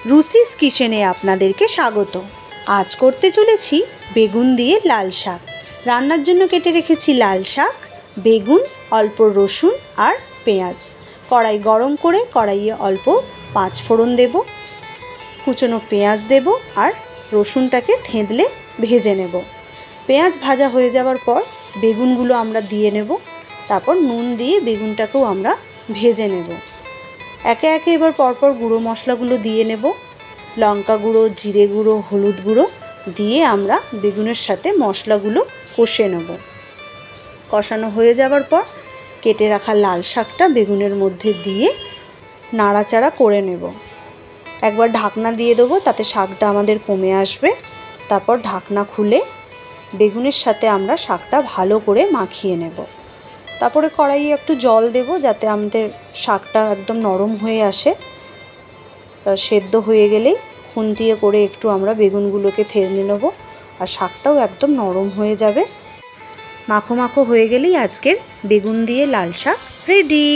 রুসিস কিচেনে আপনাদেরকে স্বাগত। আজ করতে চলেছি বেগুন দিয়ে লাল শাক। রান্নার জন্য কেটে রেখেছি লাল শাক, বেগুন, অল্প রসুন আর পেঁয়াজ। কড়াই গরম করে কড়াইয়ে অল্প 5 ফোড়ন দেব, কুচনো পেঁয়াজ দেব আর রসুনটাকে থেঁতলে ভেজে নেব। পেঁয়াজ ভাজা হয়ে যাওয়ার পর বেগুনগুলো আমরা দিয়ে নেব, তারপর নুন দিয়ে বেগুনটাকেও আমরা ভেজে নেব। একে একে এবার পরপর গুঁড়ো মশলাগুলো দিয়ে নেব। লঙ্কা গুঁড়ো, জিরে গুঁড়ো, হলুদ গুঁড়ো দিয়ে আমরা বেগুনের সাথে মশলাগুলো কষে নেব। কষানো হয়ে যাওয়ার পর কেটে রাখা লাল শাকটা বেগুনের মধ্যে দিয়ে নাড়াচাড়া করে নেব। একবার ঢাকনা দিয়ে দেবো, তাতে শাকটা আমাদের কমে আসবে। তারপর ঢাকনা খুলে বেগুনের সাথে আমরা শাকটা ভালো করে মাখিয়ে নেব। তারপরে কড়াইয়ে একটু জল দেব, যাতে আমাদের শাকটা একদম নরম হয়ে আসে। তা সেদ্ধ হয়ে গেলেই খুন্তিয়ে করে একটু আমরা বেগুনগুলোকে থেড়ে নেব, আর শাকটাও একদম নরম হয়ে যাবে। মাখো মাখো হয়ে গেলেই আজকের বেগুন দিয়ে লাল শাক রেডি।